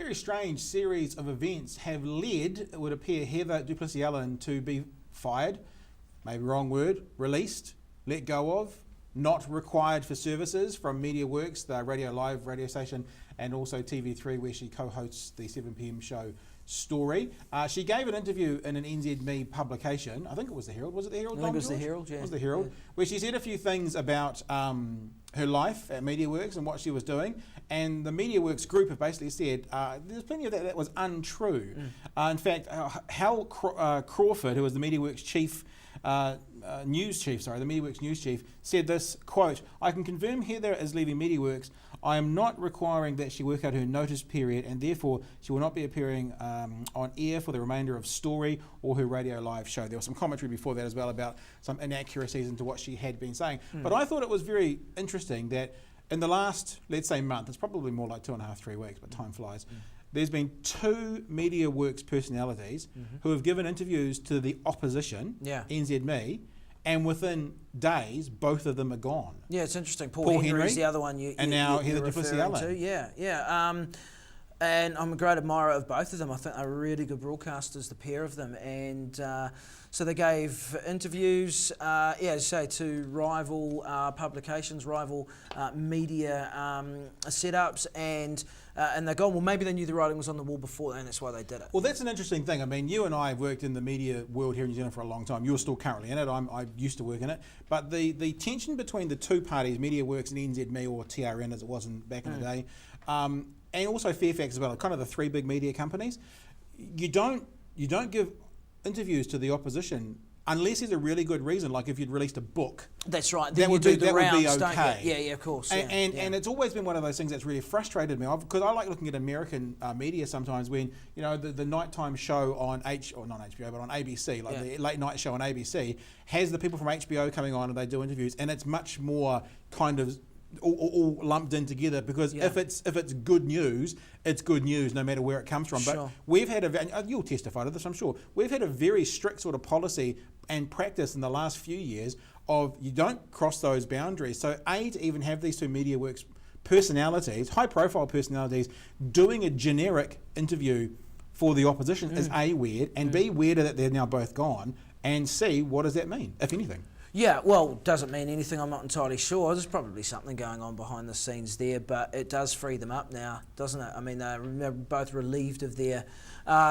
very strange series of events have led, it would appear, Heather du Plessis-Allan to be fired, maybe wrong word, released, let go of, not required for services from Mediaworks, the live radio station, and also TV3, where she co-hosts the 7 p.m. show Story. She gave an interview in an NZME publication. I think it was the Herald. Was it the Herald? I think it was the Herald, yeah. It was the Herald, where she said a few things about her life at Mediaworks and what she was doing. And the Mediaworks group have basically said there's plenty of that was untrue. In fact, Hal Crawford, who was the Mediaworks chief, the Mediaworks news chief, said this, quote, "I can confirm Heather is leaving Mediaworks. I am not requiring that she work out her notice period, and therefore she will not be appearing on air for the remainder of Story or her radio live show." There was some commentary before that as well about some inaccuracies into what she had been saying. But I thought it was very interesting that in the last, let's say, month, it's probably more like 2.5, 3 weeks, but time flies, there's been 2 Mediaworks personalities who have given interviews to the opposition, NZME, and within days, both of them are gone. Yeah, it's interesting. Paul Henry's the other one and now Heather du Plessis-Allan. Yeah. And I'm a great admirer of both of them. I think they're really good broadcasters, the pair of them. And so they gave interviews, as I say, to rival publications, rival media setups, and they're gone. Well, maybe they knew the writing was on the wall before that, and that's why they did it. Well, that's an interesting thing. I mean, you and I have worked in the media world here in New Zealand for a long time. You're still currently in it. I used to work in it. But the tension between the two parties, Mediaworks and NZME, or TRN as it was back in the day, and also Fairfax as well, kind of the 3 big media companies, you don't give interviews to the opposition unless there's a really good reason, like if you'd released a book. That's right. That would be okay. Yeah, of course. And it's always been one of those things that's really frustrated me, because I like looking at American media sometimes when, you know, the nighttime show on on ABC, like the late night show on ABC, has the people from HBO coming on and they do interviews, and it's much more kind of all lumped in together, because if it's good news, it's good news no matter where it comes from. But we've had you'll testify to this, I'm sure, we've had a very strict sort of policy and practice in the last few years of you don't cross those boundaries. So to even have these 2 Mediaworks personalities, high profile personalities, doing a generic interview for the opposition is A, weird, and B, weirder that they're now both gone, and C, what does that mean, if anything? Yeah, well, doesn't mean anything, I'm not entirely sure. There's probably something going on behind the scenes there, but it does free them up now, doesn't it? I mean, they're both relieved of their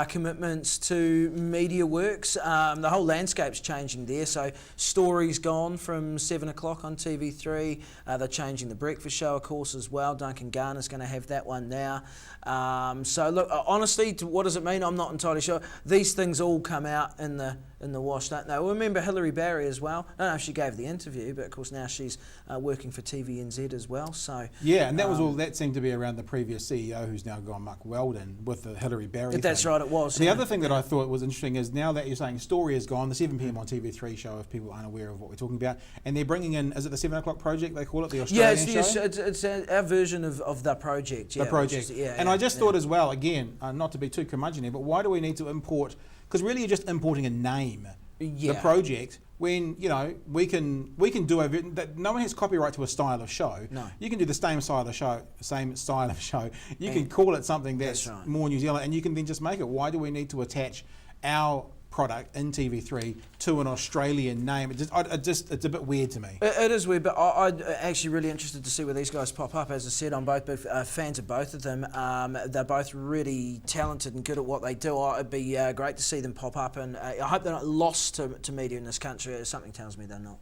commitments to Mediaworks. The whole landscape's changing there, so Story's gone from 7 o'clock on TV3. They're changing the breakfast show, of course, as well. Duncan Garner's going to have that one now. So look, honestly, what does it mean? I'm not entirely sure. These things all come out in the wash, don't they? Well, remember Hilary Barry as well. I don't know if she gave the interview, but of course now she's working for TVNZ as well. So yeah, and that was all. That seemed to be around the previous CEO, who's now gone Muck Weldon, with the Hilary Barry. That's right, it was. The other thing that I thought was interesting is now that you're saying Story is gone, the 7 p.m. on TV3 show, if people aren't aware of what we're talking about, and they're bringing in, is it the 7 o'clock project they call it, the Australian show? It's our version of the project. The project. I just thought as well, again, not to be too curmudgeon, but why do we need to import? Because really, you're just importing a name. The project, when we can do that. No one has copyright to a style of show. No, you can do the same style of show. You can call it something that's more New Zealand, and you can then just make it. Why do we need to attach our product in TV3 to an Australian name? It's a bit weird to me. It is weird, but I'm actually really interested to see where these guys pop up. As I said, I'm both fans of both of them. They're both really talented and good at what they do. It'd be great to see them pop up, and I hope they're not lost to media in this country. Something tells me they're not.